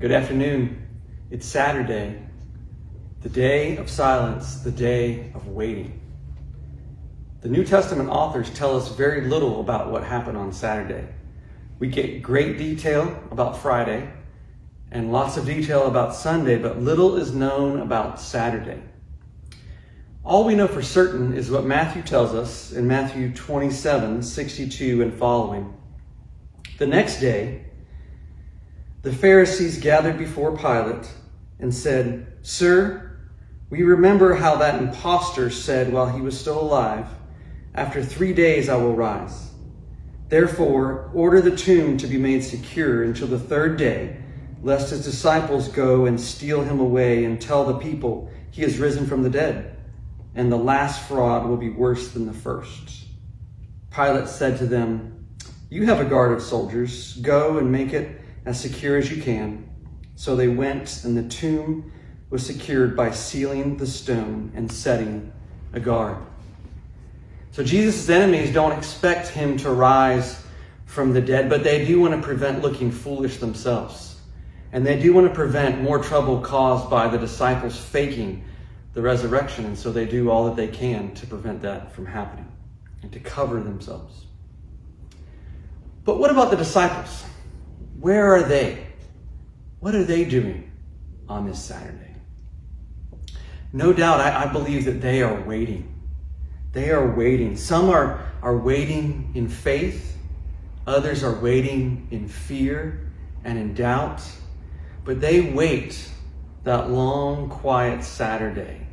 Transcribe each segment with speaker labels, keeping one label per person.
Speaker 1: Good afternoon. It's Saturday, the day of silence, the day of waiting. The New Testament authors tell us very little about what happened on Saturday. We get great detail about Friday and lots of detail about Sunday, but little is known about Saturday. All we know for certain is what Matthew tells us in Matthew 27:62 and following. The next day, the Pharisees gathered before Pilate and said, "Sir, we remember how that impostor said while he was still alive, 'After 3 days I will rise.' Therefore, order the tomb to be made secure until the third day, lest his disciples go and steal him away and tell the people he has risen from the dead, and the last fraud will be worse than the first." Pilate said to them, "You have a guard of soldiers. Go and make it as secure as you can." So they went, and the tomb was secured by sealing the stone and setting a guard. So Jesus' enemies don't expect him to rise from the dead, but they do want to prevent looking foolish themselves. And they do want to prevent more trouble caused by the disciples faking the resurrection. And so they do all that they can to prevent that from happening and to cover themselves. But what about the disciples? Where are they? What are they doing on this Saturday? No doubt, I believe that they are waiting. They are waiting. Some are waiting in faith. Others are waiting in fear and in doubt. But they wait that long, quiet Saturday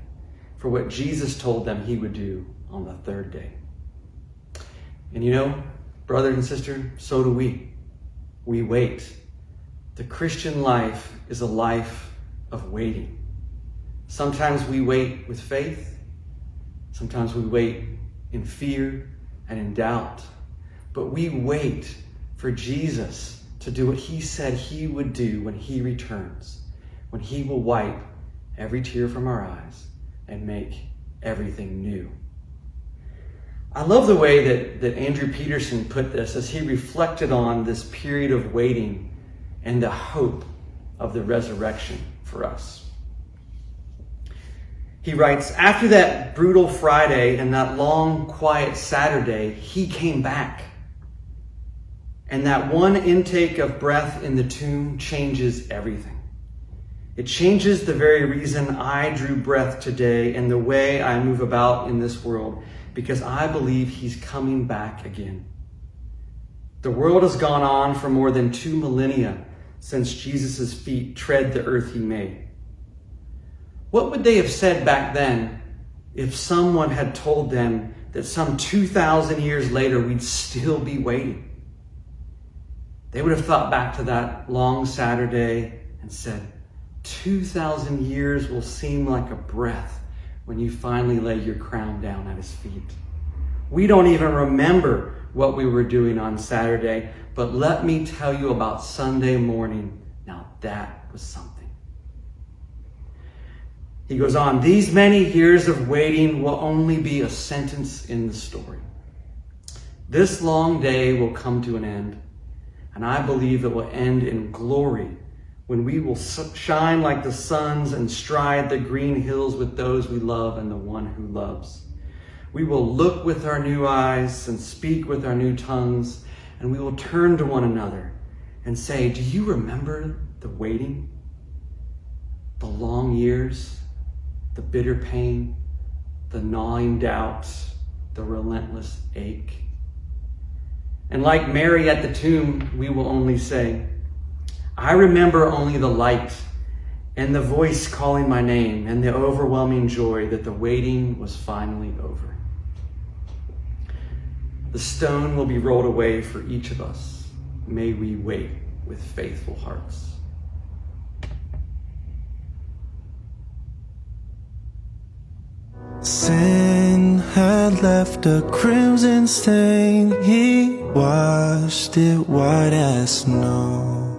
Speaker 1: for what Jesus told them he would do on the third day. And you know, brother and sister, so do we. We wait. The Christian life is a life of waiting. Sometimes we wait with faith. Sometimes we wait in fear and in doubt. But we wait for Jesus to do what he said he would do when he returns, when he will wipe every tear from our eyes and make everything new. I love the way that Andrew Peterson put this as he reflected on this period of waiting and the hope of the resurrection for us. He writes, "After that brutal Friday and that long, quiet Saturday, he came back. And that one intake of breath in the tomb changes everything. It changes the very reason I drew breath today and the way I move about in this world, because I believe he's coming back again. The world has gone on for more than 2 millennia since Jesus' feet tread the earth he made. What would they have said back then if someone had told them that some 2,000 years later we'd still be waiting? They would have thought back to that long Saturday and said, 2,000 years will seem like a breath when you finally lay your crown down at his feet. We don't even remember what we were doing on Saturday, but let me tell you about Sunday morning. Now that was something." He goes on, "These many years of waiting will only be a sentence in the story. This long day will come to an end, and I believe it will end in glory when we will shine like the suns and stride the green hills with those we love and the one who loves. We will look with our new eyes and speak with our new tongues, and we will turn to one another and say, 'Do you remember the waiting, the long years, the bitter pain, the gnawing doubts, the relentless ache?' And like Mary at the tomb, we will only say, 'I remember only the light and the voice calling my name and the overwhelming joy that the waiting was finally over.' The stone will be rolled away for each of us. May we wait with faithful hearts."
Speaker 2: Sin had left a crimson stain. He washed it white as snow.